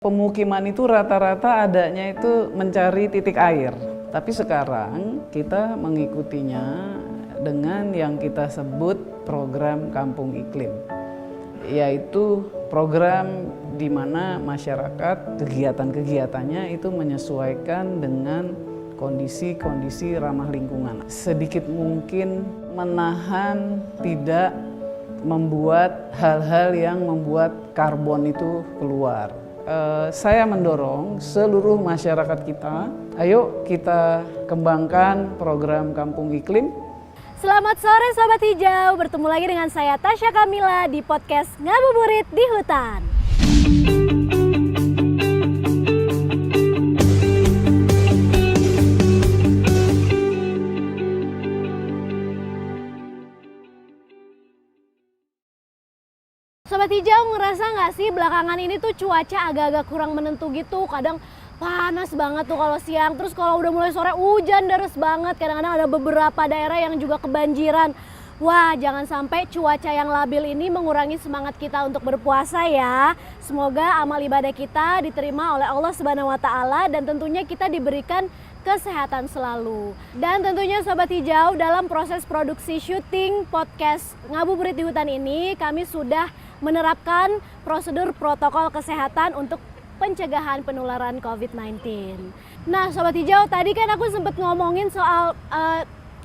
pemukiman itu rata-rata adanya itu mencari titik air. Tapi sekarang kita mengikutinya dengan yang kita sebut program Kampung Iklim, yaitu program di mana masyarakat kegiatan-kegiatannya itu menyesuaikan dengan kondisi-kondisi ramah lingkungan. Sedikit mungkin menahan tidak membuat hal-hal yang membuat karbon itu keluar. Saya mendorong seluruh masyarakat kita, ayo kita kembangkan program Kampung Iklim. Selamat sore Sobat Hijau, bertemu lagi dengan saya Tasya Kamila di podcast Ngabuburit di Hutan. Sobat Hijau, ngerasa nggak sih belakangan ini tuh cuaca agak-agak kurang menentu gitu, kadang panas banget tuh kalau siang, terus kalau udah mulai sore hujan deras banget, kadang-kadang ada beberapa daerah yang juga kebanjiran. Wah, jangan sampai cuaca yang labil ini mengurangi semangat kita untuk berpuasa ya. Semoga amal ibadah kita diterima oleh Allah Subhanahu wa Ta'ala dan tentunya kita diberikan kesehatan selalu. Dan tentunya Sobat Hijau, dalam proses produksi syuting podcast Ngabuburit di Hutan ini, kami sudah menerapkan prosedur protokol kesehatan untuk pencegahan penularan COVID-19. Nah Sobat Hijau, tadi kan aku sempat ngomongin soal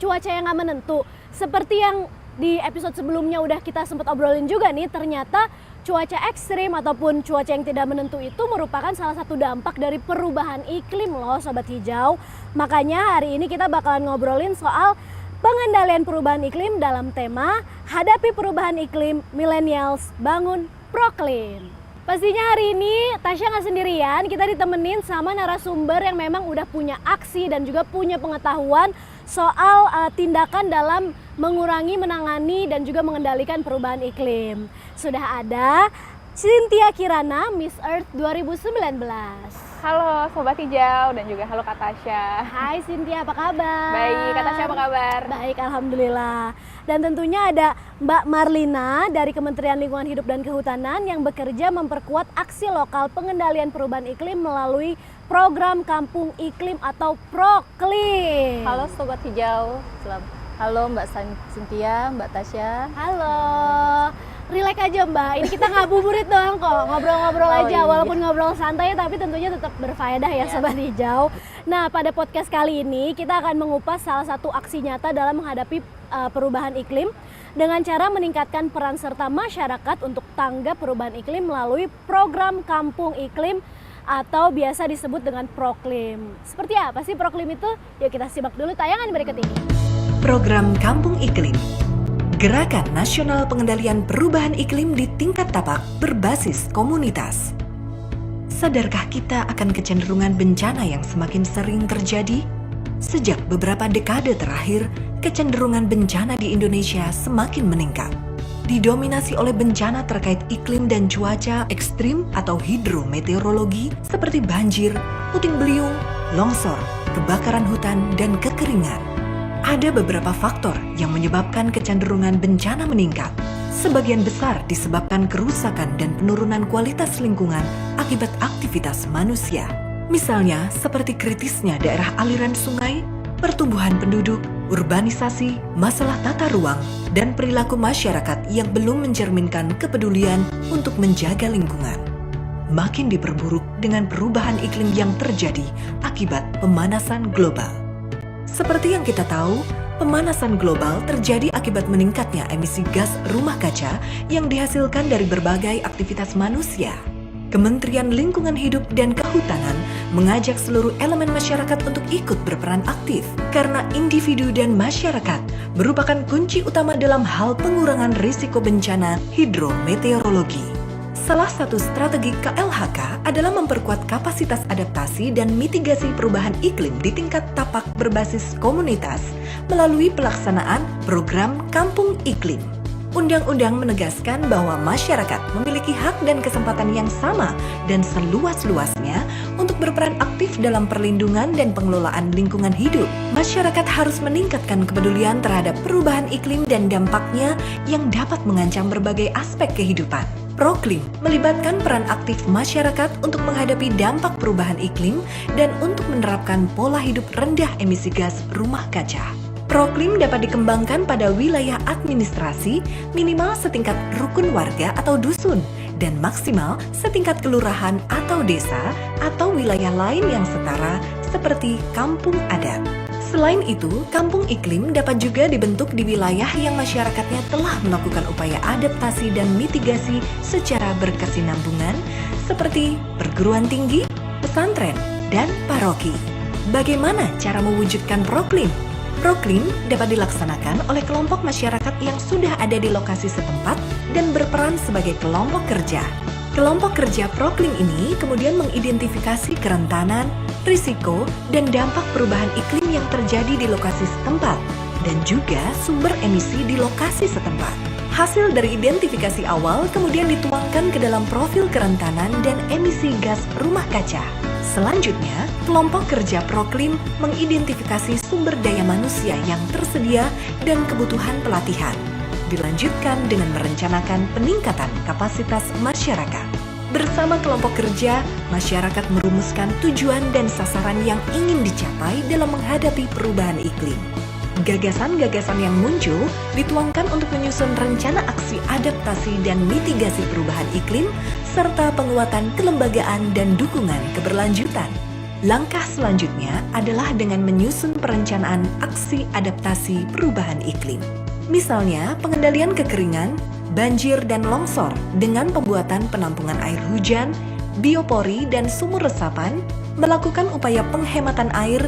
cuaca yang gak menentu. Seperti yang di episode sebelumnya udah kita sempat obrolin juga nih, ternyata cuaca ekstrim ataupun cuaca yang tidak menentu itu merupakan salah satu dampak dari perubahan iklim loh Sobat Hijau. Makanya hari ini kita bakalan ngobrolin soal pengendalian perubahan iklim dalam tema Hadapi Perubahan Iklim, Millennials Bangun Proklim. Pastinya hari ini Tasya nggak sendirian, kita ditemenin sama narasumber yang memang udah punya aksi dan juga punya pengetahuan soal tindakan dalam mengurangi, menangani dan juga mengendalikan perubahan iklim. Sudah ada Cynthia Kirana, Miss Earth 2019. Halo Sobat Hijau dan juga halo Kak Tasya. Hai Cynthia, apa kabar? Baik, Kak Tasya apa kabar? Baik, alhamdulillah. Dan tentunya ada Mbak Marlina dari Kementerian Lingkungan Hidup dan Kehutanan yang bekerja memperkuat aksi lokal pengendalian perubahan iklim melalui program Kampung Iklim atau Proklim. Halo Sobat Hijau. Halo Mbak Cynthia, Mbak Tasya. Halo. Relax aja Mbak, ini kita ngabuburit doang kok, ngobrol-ngobrol aja, iya. Walaupun ngobrol santai tapi tentunya tetap berfaedah ya Sobat Hijau. Nah pada podcast kali ini kita akan mengupas salah satu aksi nyata dalam menghadapi perubahan iklim dengan cara meningkatkan peran serta masyarakat untuk tanggap perubahan iklim melalui program Kampung Iklim atau biasa disebut dengan Proklim. Seperti apa sih Proklim itu? Yuk kita simak dulu tayangan berikut ini. Program Kampung Iklim, Gerakan Nasional Pengendalian Perubahan Iklim di tingkat tapak berbasis komunitas. Sadarkah kita akan kecenderungan bencana yang semakin sering terjadi? Sejak beberapa dekade terakhir, kecenderungan bencana di Indonesia semakin meningkat. Didominasi oleh bencana terkait iklim dan cuaca ekstrim atau hidrometeorologi seperti banjir, puting beliung, longsor, kebakaran hutan, dan kekeringan. Ada beberapa faktor yang menyebabkan kecenderungan bencana meningkat. Sebagian besar disebabkan kerusakan dan penurunan kualitas lingkungan akibat aktivitas manusia. Misalnya seperti kritisnya daerah aliran sungai, pertumbuhan penduduk, urbanisasi, masalah tata ruang, dan perilaku masyarakat yang belum mencerminkan kepedulian untuk menjaga lingkungan. Makin diperburuk dengan perubahan iklim yang terjadi akibat pemanasan global. Seperti yang kita tahu, pemanasan global terjadi akibat meningkatnya emisi gas rumah kaca yang dihasilkan dari berbagai aktivitas manusia. Kementerian Lingkungan Hidup dan Kehutanan mengajak seluruh elemen masyarakat untuk ikut berperan aktif karena individu dan masyarakat merupakan kunci utama dalam hal pengurangan risiko bencana hidrometeorologi. Salah satu strategi KLHK adalah memperkuat kapasitas adaptasi dan mitigasi perubahan iklim di tingkat tapak berbasis komunitas melalui pelaksanaan program Kampung Iklim. Undang-undang menegaskan bahwa masyarakat memiliki hak dan kesempatan yang sama dan seluas-luasnya untuk berperan aktif dalam perlindungan dan pengelolaan lingkungan hidup. Masyarakat harus meningkatkan kepedulian terhadap perubahan iklim dan dampaknya yang dapat mengancam berbagai aspek kehidupan. Proklim melibatkan peran aktif masyarakat untuk menghadapi dampak perubahan iklim dan untuk menerapkan pola hidup rendah emisi gas rumah kaca. Proklim dapat dikembangkan pada wilayah administrasi minimal setingkat rukun warga atau dusun dan maksimal setingkat kelurahan atau desa atau wilayah lain yang setara seperti kampung adat. Selain itu, kampung iklim dapat juga dibentuk di wilayah yang masyarakatnya telah melakukan upaya adaptasi dan mitigasi secara berkesinambungan seperti perguruan tinggi, pesantren, dan paroki. Bagaimana cara mewujudkan Proklim? Proklim dapat dilaksanakan oleh kelompok masyarakat yang sudah ada di lokasi setempat dan berperan sebagai kelompok kerja. Kelompok kerja Proklim ini kemudian mengidentifikasi kerentanan, risiko, dan dampak perubahan iklim yang terjadi di lokasi setempat, dan juga sumber emisi di lokasi setempat. Hasil dari identifikasi awal kemudian dituangkan ke dalam profil kerentanan dan emisi gas rumah kaca. Selanjutnya, kelompok kerja Proklim mengidentifikasi sumber daya manusia yang tersedia dan kebutuhan pelatihan. Dilanjutkan dengan merencanakan peningkatan kapasitas masyarakat. Bersama kelompok kerja, masyarakat merumuskan tujuan dan sasaran yang ingin dicapai dalam menghadapi perubahan iklim. Gagasan-gagasan yang muncul dituangkan untuk menyusun rencana aksi adaptasi dan mitigasi perubahan iklim, serta penguatan kelembagaan dan dukungan keberlanjutan. Langkah selanjutnya adalah dengan menyusun perencanaan aksi adaptasi perubahan iklim. Misalnya, pengendalian kekeringan, banjir dan longsor dengan pembuatan penampungan air hujan, biopori dan sumur resapan, melakukan upaya penghematan air,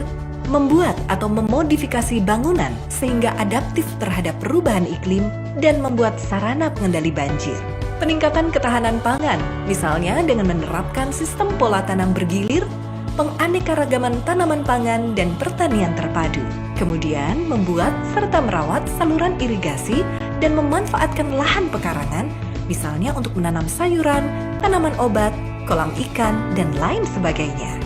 membuat atau memodifikasi bangunan sehingga adaptif terhadap perubahan iklim, dan membuat sarana pengendali banjir. Peningkatan ketahanan pangan, misalnya dengan menerapkan sistem pola tanam bergilir, penganekaragaman tanaman pangan dan pertanian terpadu. Kemudian membuat serta merawat saluran irigasi dan memanfaatkan lahan pekarangan, misalnya untuk menanam sayuran, tanaman obat, kolam ikan, dan lain sebagainya.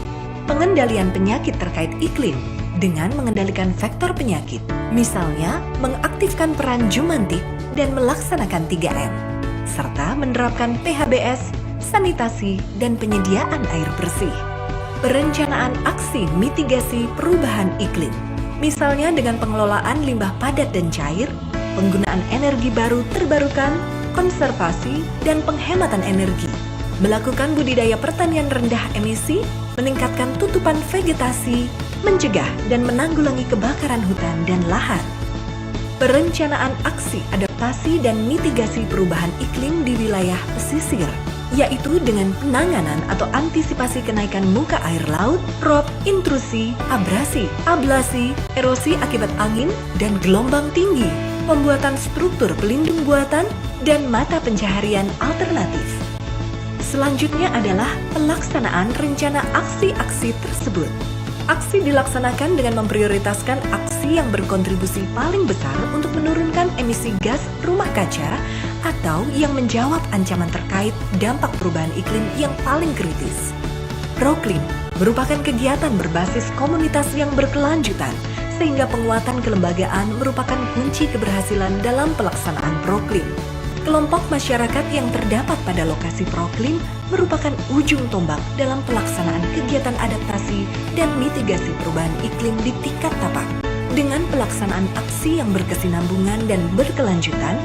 Pengendalian penyakit terkait iklim dengan mengendalikan faktor penyakit, misalnya mengaktifkan peran Jumantik dan melaksanakan 3M, serta menerapkan PHBS, sanitasi, dan penyediaan air bersih. Perencanaan aksi mitigasi perubahan iklim, misalnya dengan pengelolaan limbah padat dan cair, penggunaan energi baru terbarukan, konservasi, dan penghematan energi, melakukan budidaya pertanian rendah emisi, meningkatkan tutupan vegetasi, mencegah dan menanggulangi kebakaran hutan dan lahan. Perencanaan aksi adaptasi dan mitigasi perubahan iklim di wilayah pesisir, yaitu dengan penanganan atau antisipasi kenaikan muka air laut, rop, intrusi, abrasi, ablasi, erosi akibat angin, dan gelombang tinggi, pembuatan struktur pelindung buatan, dan mata pencaharian alternatif. Selanjutnya adalah pelaksanaan rencana aksi-aksi tersebut. Aksi dilaksanakan dengan memprioritaskan aksi yang berkontribusi paling besar untuk menurunkan emisi gas rumah kaca atau yang menjawab ancaman terkait dampak perubahan iklim yang paling kritis. Proklim merupakan kegiatan berbasis komunitas yang berkelanjutan, sehingga penguatan kelembagaan merupakan kunci keberhasilan dalam pelaksanaan Proklim. Kelompok masyarakat yang terdapat pada lokasi Proklim merupakan ujung tombak dalam pelaksanaan kegiatan adaptasi dan mitigasi perubahan iklim di tingkat tapak. Dengan pelaksanaan aksi yang berkesinambungan dan berkelanjutan,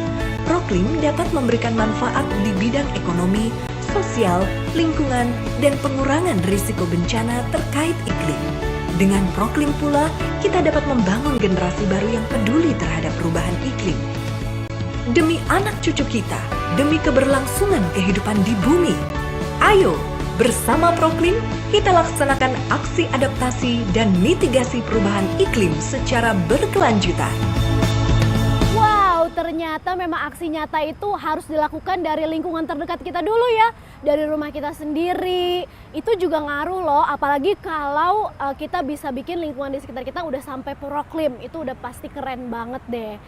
Proklim dapat memberikan manfaat di bidang ekonomi, sosial, lingkungan, dan pengurangan risiko bencana terkait iklim. Dengan Proklim pula, kita dapat membangun generasi baru yang peduli terhadap perubahan iklim. Demi anak cucu kita, demi keberlangsungan kehidupan di bumi. Ayo, bersama Proklim, kita laksanakan aksi adaptasi dan mitigasi perubahan iklim secara berkelanjutan. Wow, ternyata memang aksi nyata itu harus dilakukan dari lingkungan terdekat kita dulu ya. Dari rumah kita sendiri, itu juga ngaruh loh. Apalagi kalau kita bisa bikin lingkungan di sekitar kita udah sampai Proklim, itu udah pasti keren banget deh.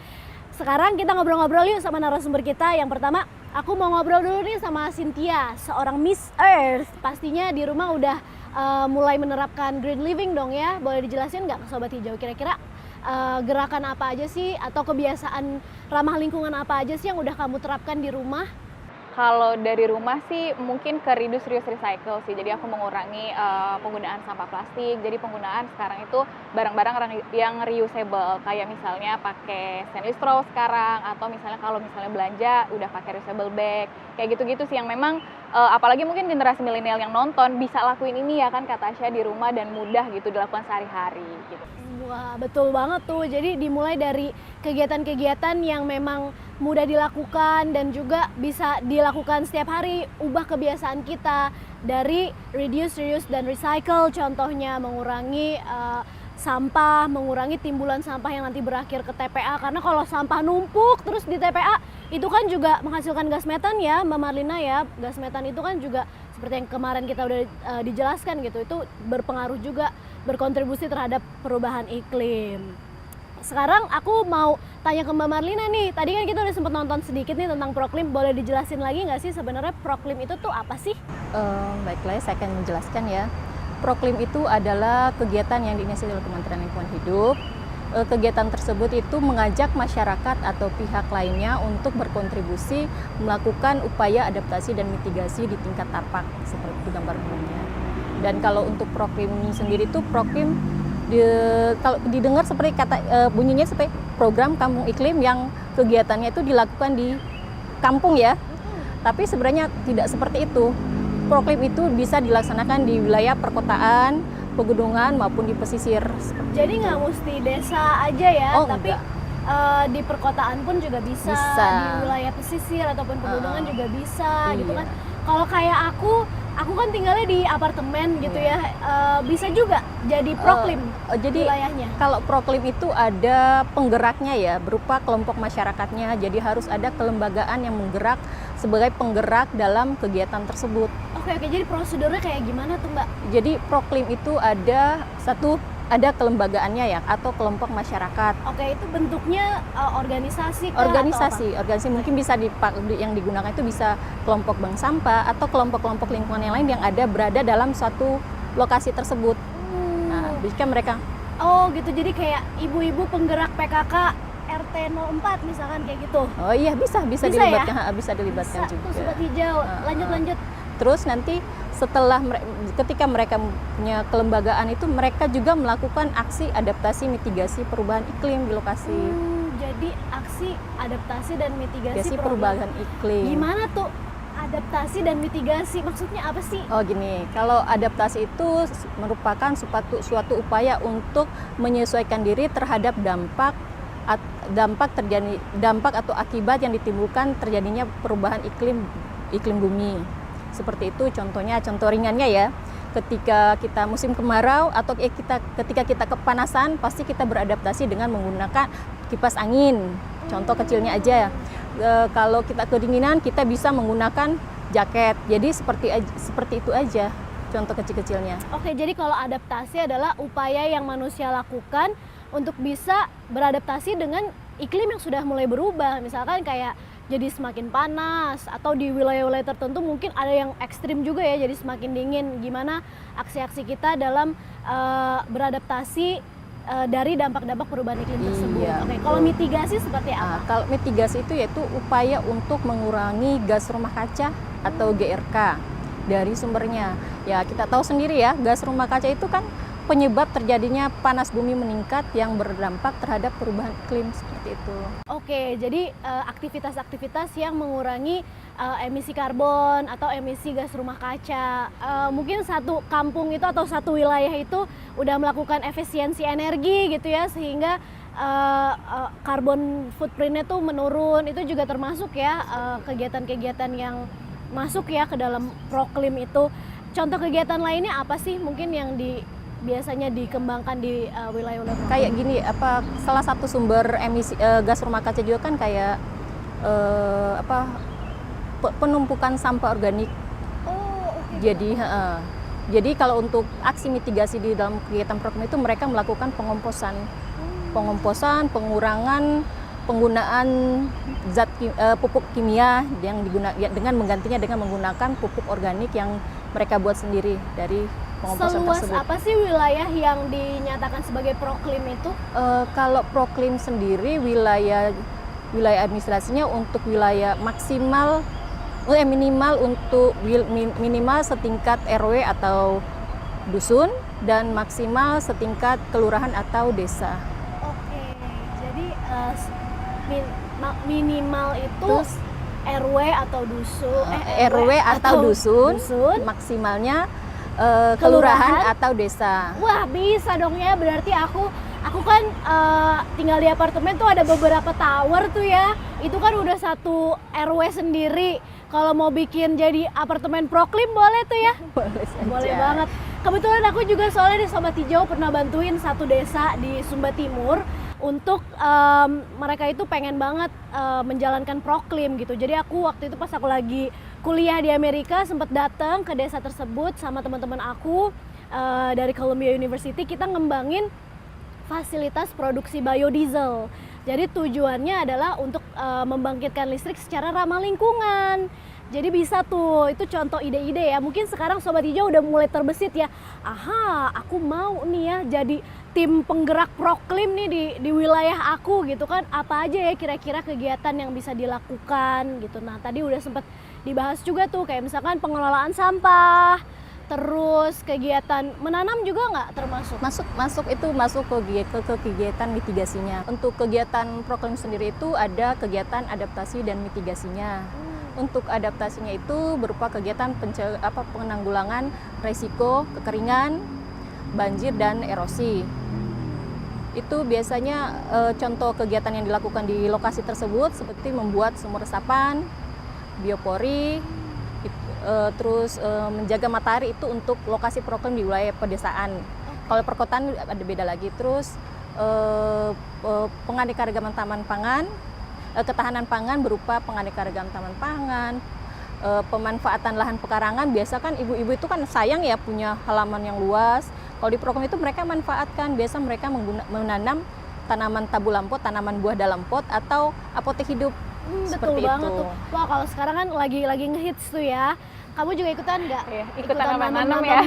Sekarang kita ngobrol-ngobrol yuk sama narasumber kita. Yang pertama, aku mau ngobrol dulu nih sama Cynthia, seorang Miss Earth. Pastinya di rumah udah mulai menerapkan green living dong ya. Boleh dijelasin nggak ke Sobat Hijau kira-kira gerakan apa aja sih atau kebiasaan ramah lingkungan apa aja sih yang udah kamu terapkan di rumah? Kalau dari rumah sih mungkin ke reduce, reuse, recycle sih. Jadi aku mengurangi penggunaan sampah plastik. Jadi penggunaan sekarang itu barang-barang yang reusable. Kayak misalnya pakai stainless straw sekarang, atau misalnya kalau misalnya belanja udah pakai reusable bag. Kayak gitu-gitu sih yang memang apalagi mungkin generasi milenial yang nonton bisa lakuin ini ya kan kata Tasya di rumah dan mudah gitu dilakukan sehari-hari gitu. Wah, betul banget tuh. Jadi dimulai dari kegiatan-kegiatan yang memang mudah dilakukan dan juga bisa dilakukan setiap hari. Ubah kebiasaan kita dari reduce, reuse, dan recycle. Contohnya mengurangi sampah, mengurangi timbulan sampah yang nanti berakhir ke TPA. Karena kalau sampah numpuk terus di TPA, itu kan juga menghasilkan gas metan ya, Mbak Marlina ya. Gas metan itu kan juga seperti yang kemarin kita udah dijelaskan gitu, itu berpengaruh juga, berkontribusi terhadap perubahan iklim. Sekarang aku mau tanya ke Mbak Marlina nih, tadi kan kita udah sempat nonton sedikit nih tentang Proklim, boleh dijelasin lagi nggak sih sebenarnya Proklim itu tuh apa sih? Baiklah, saya akan menjelaskan ya. Proklim itu adalah kegiatan yang diinisiasi oleh Kementerian Lingkungan Hidup. Kegiatan tersebut itu mengajak masyarakat atau pihak lainnya untuk berkontribusi melakukan upaya adaptasi dan mitigasi di tingkat tapak seperti itu gambar umumnya. Dan kalau untuk Proklim sendiri itu Proklim kalau didengar seperti kata bunyinya seperti program kampung iklim yang kegiatannya itu dilakukan di kampung ya. Tapi sebenarnya tidak seperti itu. Proklim itu bisa dilaksanakan di wilayah perkotaan, pegunungan maupun di pesisir. Jadi nggak mesti desa aja ya, tapi di perkotaan pun juga bisa, di wilayah pesisir ataupun pegunungan juga bisa gitu kan. Kalau kayak aku kan tinggalnya di apartemen gitu ya, bisa juga jadi Proklim jadi wilayahnya. Kalau Proklim itu ada penggeraknya ya, berupa kelompok masyarakatnya. Jadi harus ada kelembagaan yang menggerak sebagai penggerak dalam kegiatan tersebut. Oke, jadi prosedurnya kayak gimana tuh Mbak? Jadi Proklim itu ada kelembagaannya ya, atau kelompok masyarakat. Oke, itu bentuknya organisasi kah, organisasi mungkin bisa yang digunakan itu bisa kelompok bank sampah atau kelompok-kelompok lingkungan yang lain yang berada dalam suatu lokasi tersebut. Nah, jika mereka gitu, jadi kayak ibu-ibu penggerak PKK RT 04 misalkan kayak gitu. Oh iya, bisa dilibatkan ya? Bisa dilibatkan bisa, juga. Tuh sobat hijau. Lanjut. Terus nanti ketika mereka punya kelembagaan itu, mereka juga melakukan aksi adaptasi mitigasi perubahan iklim di lokasi. Jadi aksi adaptasi dan mitigasi perubahan iklim. Gimana tuh adaptasi dan mitigasi? Maksudnya apa sih? Oh gini, kalau adaptasi itu merupakan suatu upaya untuk menyesuaikan diri terhadap dampak atau akibat yang ditimbulkan terjadinya perubahan iklim bumi. Seperti itu contoh ringannya ya. Ketika kita musim kemarau atau ketika kita kepanasan, pasti kita beradaptasi dengan menggunakan kipas angin. Contoh kecilnya aja. Kalau kita kedinginan, kita bisa menggunakan jaket. Jadi seperti itu aja contoh kecil-kecilnya. Oke, jadi kalau adaptasi adalah upaya yang manusia lakukan untuk bisa beradaptasi dengan iklim yang sudah mulai berubah. Misalkan kayak jadi semakin panas, atau di wilayah-wilayah tertentu mungkin ada yang ekstrim juga ya, jadi semakin dingin. Gimana aksi-aksi kita dalam beradaptasi dari dampak-dampak perubahan iklim tersebut. Oke, kalau mitigasi seperti apa? Kalau mitigasi itu yaitu upaya untuk mengurangi gas rumah kaca atau GRK dari sumbernya. Ya, kita tahu sendiri ya, gas rumah kaca itu kan penyebab terjadinya panas bumi meningkat yang berdampak terhadap perubahan iklim seperti itu. Oke, jadi aktivitas-aktivitas yang mengurangi emisi karbon atau emisi gas rumah kaca. Mungkin satu kampung itu atau satu wilayah itu udah melakukan efisiensi energi gitu ya, sehingga karbon footprint-nya tuh menurun. Itu juga termasuk ya kegiatan-kegiatan yang masuk ya ke dalam Proklim itu. Contoh kegiatan lainnya apa sih mungkin yang biasanya dikembangkan di wilayah-wilayah? Kayak gini, salah satu sumber emisi gas rumah kaca juga kan kayak penumpukan sampah organik. Jadi kalau untuk aksi mitigasi di dalam kegiatan program itu, mereka melakukan pengomposan, pengurangan penggunaan pupuk kimia yang dengan menggantinya dengan menggunakan pupuk organik yang mereka buat sendiri dari pengomposan seluas tersebut. Apa sih wilayah yang dinyatakan sebagai Proklim itu? Kalau Proklim sendiri wilayah administrasinya untuk wilayah maksimal Minimal untuk minimal setingkat RW atau dusun dan maksimal setingkat kelurahan atau desa. Oke, jadi minimal itu Terus RW atau dusun, RW atau dusun, maksimalnya kelurahan atau desa. Wah, bisa dong ya, berarti aku kan tinggal di apartemen tuh ada beberapa tower tuh ya. Itu kan udah satu RW sendiri. Kalau mau bikin jadi apartemen Proklim boleh tuh ya? Boleh saja. Boleh banget. Kebetulan aku juga soalnya di Sobat Hijau pernah bantuin satu desa di Sumba Timur untuk mereka itu pengen banget menjalankan Proklim gitu. Jadi aku waktu itu pas aku lagi kuliah di Amerika sempat datang ke desa tersebut sama teman-teman aku dari Columbia University. Kita ngembangin fasilitas produksi biodiesel. Jadi tujuannya adalah untuk membangkitkan listrik secara ramah lingkungan. Jadi bisa tuh, itu contoh ide-ide ya. Mungkin sekarang Sobat Hijau udah mulai terbesit ya. Aha, aku mau nih ya jadi tim penggerak Proklim nih di wilayah aku gitu kan. Apa aja ya kira-kira kegiatan yang bisa dilakukan gitu. Nah tadi udah sempat dibahas juga tuh kayak misalkan pengelolaan sampah, terus kegiatan menanam juga nggak termasuk? Masuk ke kegiatan mitigasinya. Untuk kegiatan Proklim sendiri itu ada kegiatan adaptasi dan mitigasinya. Untuk adaptasinya itu berupa kegiatan penanggulangan risiko kekeringan, banjir dan erosi. Itu biasanya contoh kegiatan yang dilakukan di lokasi tersebut seperti membuat sumur resapan, biopori, terus menjaga matahari itu untuk lokasi Proklim di wilayah pedesaan. Kalau perkotaan ada beda lagi. Terus penganeka-ragaman taman pangan, ketahanan pangan berupa penganeka-ragaman taman pangan, pemanfaatan lahan pekarangan. Biasa kan ibu-ibu itu kan sayang ya punya halaman yang luas. Kalau di Proklim itu mereka manfaatkan, biasa mereka menanam tanaman tabu lampot, tanaman buah dalam pot atau apotek hidup. Betul banget tuh. Wah, kalau sekarang kan lagi ngehits tuh ya. Kamu juga ikutan nggak? Iya, ikutan nanam ya.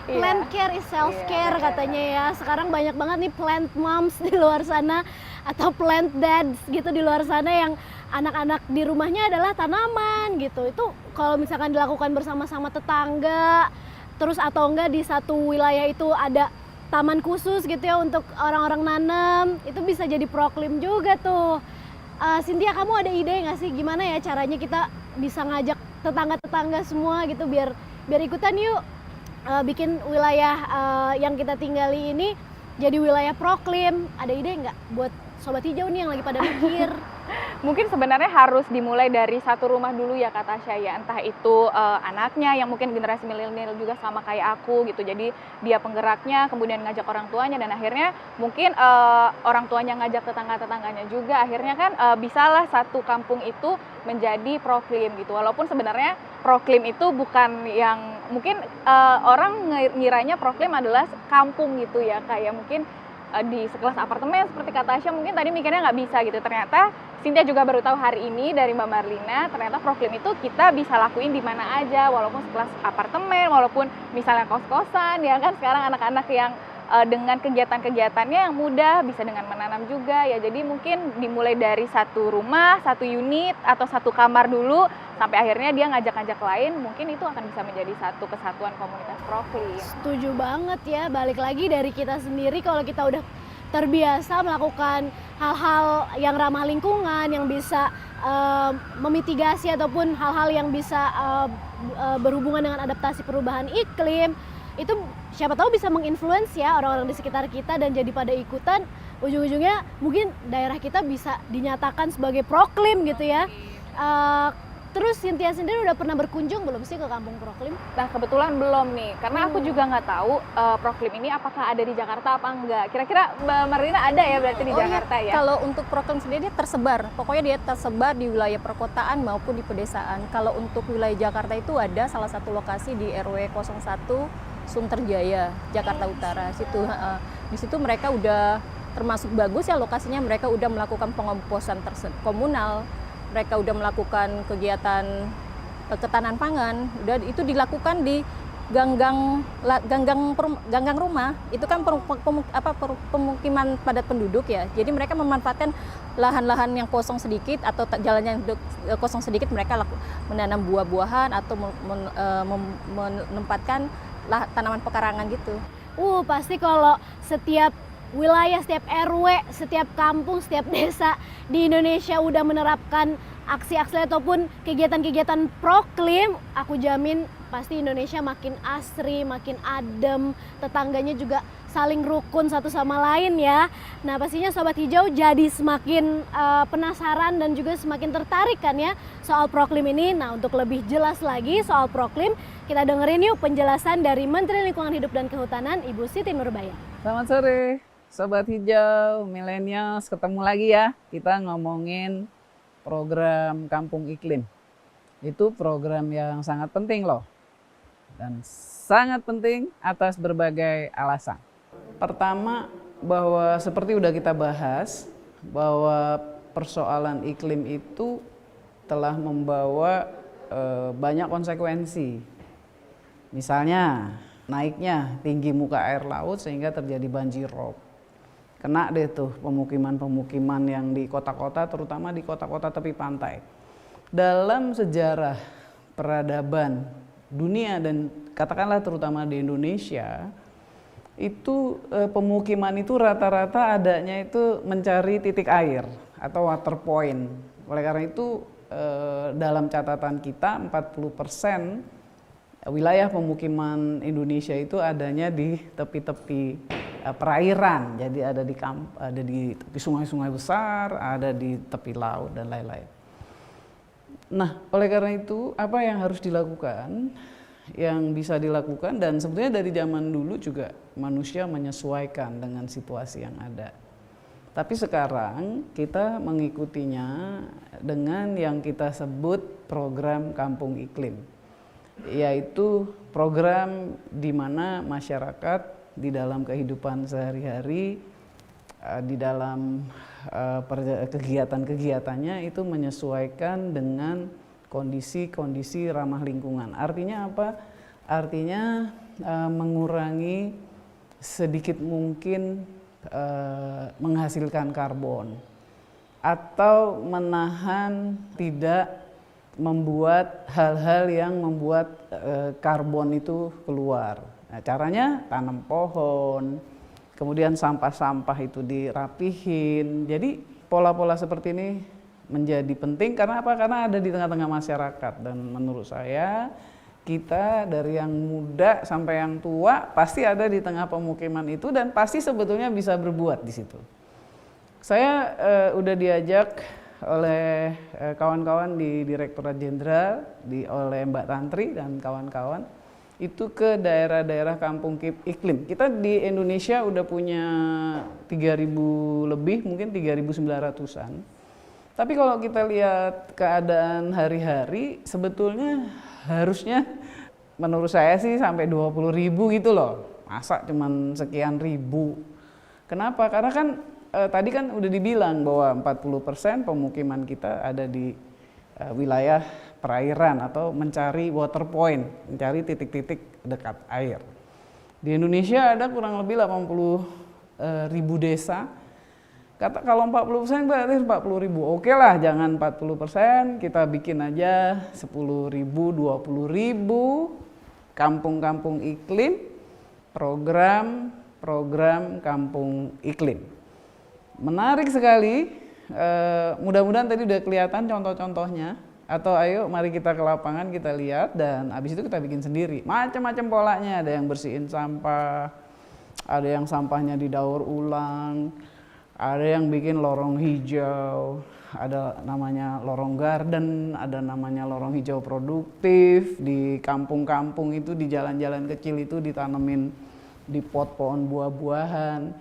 Plant care is self care katanya ya. Sekarang banyak banget nih plant moms di luar sana atau plant dads gitu di luar sana yang anak-anak di rumahnya adalah tanaman gitu. Itu kalau misalkan dilakukan bersama-sama tetangga, terus atau enggak di satu wilayah itu ada taman khusus gitu ya untuk orang-orang nanam, itu bisa jadi Proklim juga tuh. Cynthia, kamu ada ide nggak sih gimana ya caranya kita bisa ngajak tetangga-tetangga semua gitu biar ikutan yuk bikin wilayah yang kita tinggali ini jadi wilayah Proklim. Ada ide nggak buat Sobat Hijau nih yang lagi pada mikir? Mungkin sebenarnya harus dimulai dari satu rumah dulu ya Kak Tasya ya, entah itu anaknya yang mungkin generasi milenial juga sama kayak aku gitu, jadi dia penggeraknya, kemudian ngajak orang tuanya, dan akhirnya mungkin orang tuanya ngajak tetangga-tetangganya juga, akhirnya kan bisalah satu kampung itu menjadi Proklim gitu. Walaupun sebenarnya Proklim itu bukan yang mungkin orang ngiranya Proklim adalah kampung gitu ya, kayak mungkin di sekelas apartemen seperti kata Tasya mungkin tadi mikirnya nggak bisa gitu. Ternyata Cynthia juga baru tahu hari ini dari Mbak Marlina, ternyata Proklim itu kita bisa lakuin di mana aja, walaupun sekelas apartemen, walaupun misalnya kos-kosan ya kan. Sekarang anak-anak yang dengan kegiatan-kegiatannya yang mudah bisa dengan menanam juga ya. Jadi mungkin dimulai dari satu rumah, satu unit atau satu kamar dulu sampai akhirnya dia ngajak-ngajak lain, mungkin itu akan bisa menjadi satu kesatuan komunitas Proklim. Setuju banget ya, balik lagi dari kita sendiri. Kalau kita udah terbiasa melakukan hal-hal yang ramah lingkungan, yang bisa memitigasi ataupun hal-hal yang bisa berhubungan dengan adaptasi perubahan iklim, itu siapa tahu bisa menginfluence ya orang-orang di sekitar kita dan jadi pada ikutan. Ujung-ujungnya mungkin daerah kita bisa dinyatakan sebagai Proklim gitu ya. Terus Cynthia sendiri udah pernah berkunjung belum sih ke Kampung Proklim? Nah kebetulan belum nih, karena aku juga nggak tahu Proklim ini apakah ada di Jakarta apa enggak. Kira-kira Mbak Marlina ada ya berarti di Jakarta ya? Kalau untuk Proklim sendiri dia tersebar, pokoknya dia tersebar di wilayah perkotaan maupun di pedesaan. Kalau untuk wilayah Jakarta itu ada salah satu lokasi di RW 01 Sunterjaya, Jakarta Utara. Di situ mereka udah termasuk bagus ya lokasinya, mereka udah melakukan pengomposan komunal. Mereka udah melakukan kegiatan ketahanan pangan, udah itu dilakukan di ganggang rumah itu kan pemukiman padat penduduk ya. Jadi mereka memanfaatkan lahan-lahan yang kosong sedikit atau jalan yang kosong sedikit, mereka menanam buah-buahan atau menempatkan tanaman pekarangan gitu. Pasti kalau setiap wilayah, setiap RW, setiap kampung, setiap desa di Indonesia udah menerapkan aksi-aksi ataupun kegiatan-kegiatan proklim, aku jamin pasti Indonesia makin asri, makin adem, tetangganya juga saling rukun satu sama lain ya. Nah pastinya Sobat Hijau jadi semakin penasaran dan juga semakin tertarik kan ya soal proklim ini. Nah untuk lebih jelas lagi soal proklim, kita dengerin yuk penjelasan dari Menteri Lingkungan Hidup dan Kehutanan Ibu Siti Nurbaya. Selamat sore Sobat Hijau, Millennials, ketemu lagi ya. Kita ngomongin program Kampung Iklim. Itu program yang sangat penting loh. Dan sangat penting atas berbagai alasan. Pertama, bahwa seperti udah kita bahas, bahwa persoalan iklim itu telah membawa banyak konsekuensi. Misalnya, naiknya tinggi muka air laut sehingga terjadi banjir rob. Kena deh tuh pemukiman-pemukiman yang di kota-kota, terutama di kota-kota tepi pantai. Dalam sejarah peradaban dunia dan katakanlah terutama di Indonesia, itu pemukiman itu rata-rata adanya itu mencari titik air atau water point. Oleh karena itu dalam catatan kita 40% wilayah pemukiman Indonesia itu adanya di tepi-tepi perairan. Jadi ada di tepi sungai-sungai besar, ada di tepi laut dan lain-lain. Nah, oleh karena itu apa yang harus dilakukan? Yang bisa dilakukan, dan sebetulnya dari zaman dulu juga manusia menyesuaikan dengan situasi yang ada. Tapi sekarang kita mengikutinya dengan yang kita sebut program Kampung Iklim, yaitu program di mana masyarakat di dalam kehidupan sehari-hari, di dalam kegiatan-kegiatannya itu menyesuaikan dengan kondisi-kondisi ramah lingkungan. Artinya apa? Artinya mengurangi sedikit mungkin menghasilkan karbon atau menahan tidak membuat hal-hal yang membuat karbon itu keluar. Nah, caranya tanam pohon, kemudian sampah-sampah itu dirapihin. Jadi pola-pola seperti ini menjadi penting karena apa? Karena ada di tengah-tengah masyarakat, dan menurut saya kita dari yang muda sampai yang tua pasti ada di tengah pemukiman itu dan pasti sebetulnya bisa berbuat di situ. Saya udah diajak oleh kawan-kawan di Direktorat Jenderal, oleh Mbak Tantri dan kawan-kawan itu ke daerah-daerah kampung iklim. Kita di Indonesia udah punya 3.000 lebih, mungkin 3.900-an. Tapi kalau kita lihat keadaan hari-hari, sebetulnya harusnya menurut saya sih sampai 20.000 gitu loh. Masa cuman sekian ribu. Kenapa? Karena kan tadi kan udah dibilang bahwa 40% pemukiman kita ada di wilayah perairan atau mencari water point, mencari titik-titik dekat air. Di Indonesia ada kurang lebih 80.000 desa. Kalau 40% berarti 40.000. Oke lah, jangan 40%, kita bikin aja 10.000, 20.000 kampung-kampung iklim, program kampung iklim. Menarik sekali, mudah-mudahan tadi udah kelihatan contoh-contohnya. Atau ayo mari kita ke lapangan, kita lihat, dan habis itu kita bikin sendiri. Macam-macam polanya, ada yang bersihin sampah, ada yang sampahnya didaur ulang, ada yang bikin lorong hijau, ada namanya lorong garden, ada namanya lorong hijau produktif. Di kampung-kampung itu, di jalan-jalan kecil itu ditanemin di pot pohon buah-buahan.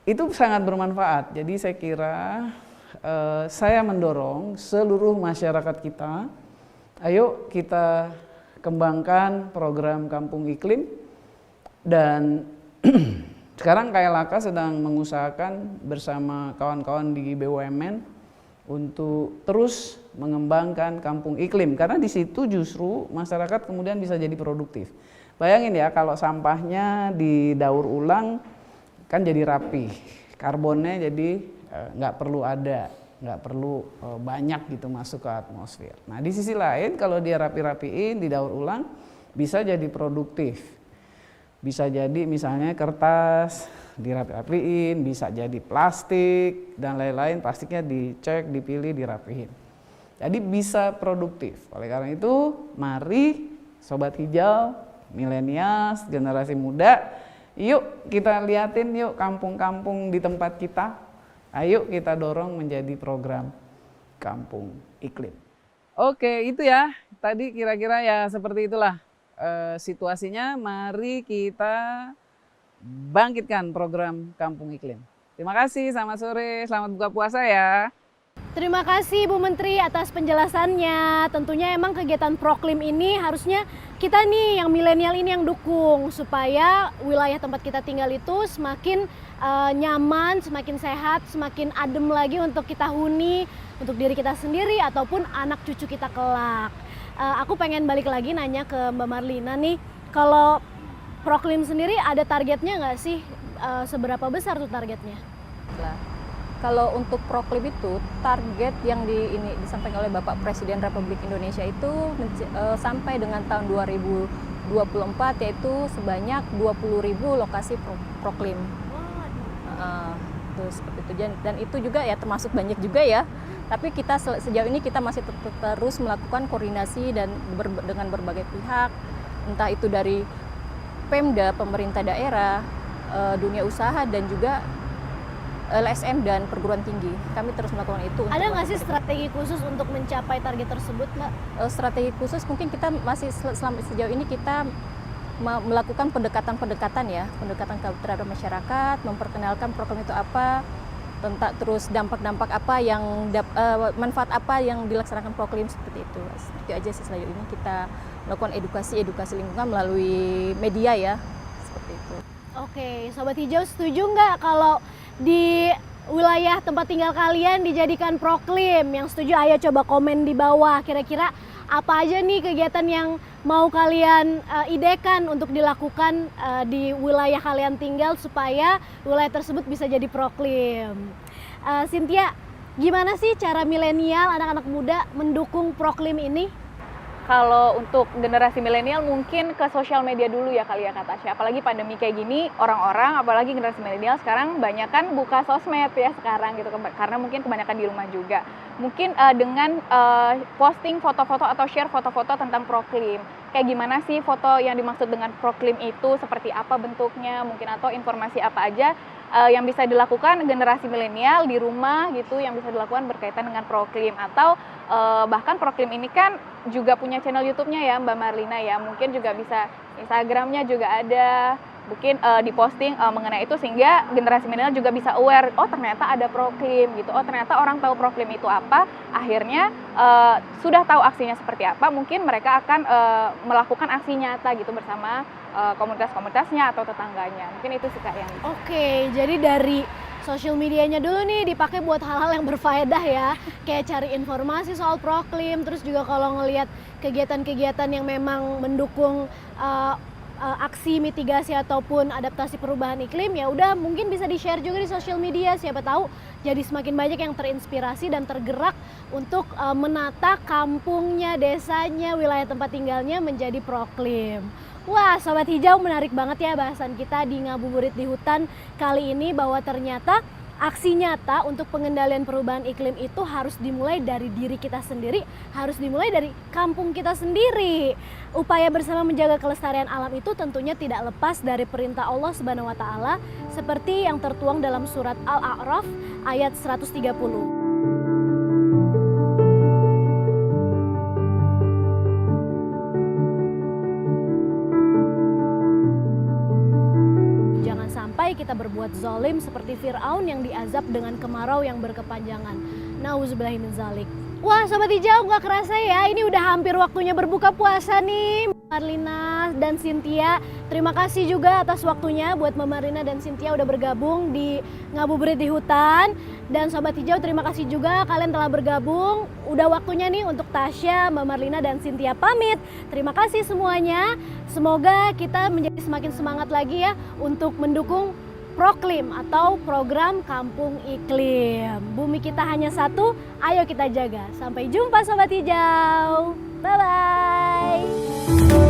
Itu sangat bermanfaat. Jadi saya kira saya mendorong seluruh masyarakat kita, ayo kita kembangkan program Kampung Iklim. Dan sekarang KLHK sedang mengusahakan bersama kawan-kawan di BUMN untuk terus mengembangkan Kampung Iklim, karena di situ justru masyarakat kemudian bisa jadi produktif. Bayangin ya kalau sampahnya didaur ulang kan jadi rapi, karbonnya jadi nggak perlu ada, nggak perlu banyak gitu masuk ke atmosfer. Nah di sisi lain kalau dia rapi-rapiin, didaur ulang, bisa jadi produktif. Bisa jadi misalnya kertas dirapi-rapiin, bisa jadi plastik dan lain-lain, plastiknya dicek, dipilih, dirapihin. Jadi bisa produktif. Oleh karena itu, mari Sobat Hijau, milenials, generasi muda, yuk kita liatin yuk kampung-kampung di tempat kita. Ayo kita dorong menjadi program Kampung Iklim. Oke, itu ya. Tadi kira-kira ya seperti itulah situasinya. Mari kita bangkitkan program Kampung Iklim. Terima kasih, selamat sore, selamat buka puasa ya. Terima kasih Bu Menteri atas penjelasannya. Tentunya emang kegiatan Proklim ini harusnya kita nih yang milenial ini yang dukung supaya wilayah tempat kita tinggal itu semakin nyaman, semakin sehat, semakin adem lagi untuk kita huni, untuk diri kita sendiri ataupun anak cucu kita kelak. Aku pengen balik lagi nanya ke Mbak Marlina nih, kalau Proklim sendiri ada targetnya nggak sih? Seberapa besar tuh targetnya? Lah, kalau untuk Proklim itu target yang disampaikan oleh Bapak Presiden Republik Indonesia itu sampai dengan tahun 2024 yaitu sebanyak 20.000 lokasi Proklim. Terus seperti itu, dan itu juga ya termasuk banyak juga ya. Tapi kita sejauh ini kita masih terus melakukan koordinasi dan dengan berbagai pihak, entah itu dari Pemda, pemerintah daerah, dunia usaha dan juga LSM dan perguruan tinggi. Kami terus melakukan itu. Ada nggak sih strategi khusus untuk mencapai target tersebut, Mbak? Strategi khusus mungkin kita masih sejauh ini kita melakukan pendekatan ya, pendekatan terhadap masyarakat, memperkenalkan program itu apa, tentang terus dampak-dampak apa yang manfaat apa yang dilaksanakan Proklim seperti itu. Itu aja sih sejauh ini kita melakukan edukasi lingkungan melalui media ya, seperti itu. Oke, Sobat Hijau setuju nggak kalau di wilayah tempat tinggal kalian dijadikan Proklim? Yang setuju ayo coba komen di bawah. Kira-kira apa aja nih kegiatan yang mau kalian idekan untuk dilakukan di wilayah kalian tinggal supaya wilayah tersebut bisa jadi Proklim. Cynthia, gimana sih cara milenial, anak-anak muda mendukung Proklim ini? Kalau untuk generasi milenial mungkin ke sosial media dulu ya kali ya Kak Tasya. Apalagi pandemi kayak gini, orang-orang apalagi generasi milenial sekarang banyak kan buka sosmed ya sekarang gitu. Karena mungkin kebanyakan di rumah juga. Mungkin dengan posting foto-foto atau share foto-foto tentang Proklim. Kayak gimana sih foto yang dimaksud dengan Proklim itu, seperti apa bentuknya, mungkin atau informasi apa aja yang bisa dilakukan generasi milenial di rumah gitu, yang bisa dilakukan berkaitan dengan Proklim. Atau bahkan Proklim ini kan juga punya channel YouTube-nya ya Mbak Marlina ya, mungkin juga bisa Instagram-nya juga ada, mungkin diposting mengenai itu sehingga generasi milenial juga bisa aware, oh ternyata ada Proklim gitu, oh ternyata orang tahu Proklim itu apa, akhirnya sudah tahu aksinya seperti apa, mungkin mereka akan melakukan aksi nyata gitu bersama komunitas-komunitasnya atau tetangganya. Mungkin itu sih Kak yang. Oke, jadi dari sosial medianya dulu nih dipakai buat hal-hal yang berfaedah ya, kayak cari informasi soal Proklim, terus juga kalau ngelihat kegiatan-kegiatan yang memang mendukung aksi mitigasi ataupun adaptasi perubahan iklim, ya udah mungkin bisa di-share juga di sosial media, siapa tahu jadi semakin banyak yang terinspirasi dan tergerak untuk menata kampungnya, desanya, wilayah tempat tinggalnya menjadi Proklim. Wah, Sobat Hijau, menarik banget ya bahasan kita di Ngabuburit di Hutan kali ini, bahwa ternyata aksi nyata untuk pengendalian perubahan iklim itu harus dimulai dari diri kita sendiri, harus dimulai dari kampung kita sendiri. Upaya bersama menjaga kelestarian alam itu tentunya tidak lepas dari perintah Allah Subhanahu wa taala seperti yang tertuang dalam surat Al-A'raf ayat 130. Kita berbuat zalim seperti Fir'aun yang diazab dengan kemarau yang berkepanjangan. Nauzubillahi min zalik. Wah, Sobat Hijau, nggak kerasa ya, ini udah hampir waktunya berbuka puasa nih. Karlina dan Cynthia. Terima kasih juga atas waktunya buat Mama Rina dan Cynthia udah bergabung di Ngabuburit di Hutan. Dan Sobat Hijau, terima kasih juga kalian telah bergabung. Udah waktunya nih untuk Tasya, Mama Rina dan Cynthia pamit. Terima kasih semuanya. Semoga kita menjadi semakin semangat lagi ya untuk mendukung Proklim atau program Kampung Iklim. Bumi kita hanya satu, ayo kita jaga. Sampai jumpa Sobat Hijau. Bye-bye.